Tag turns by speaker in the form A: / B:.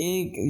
A: 1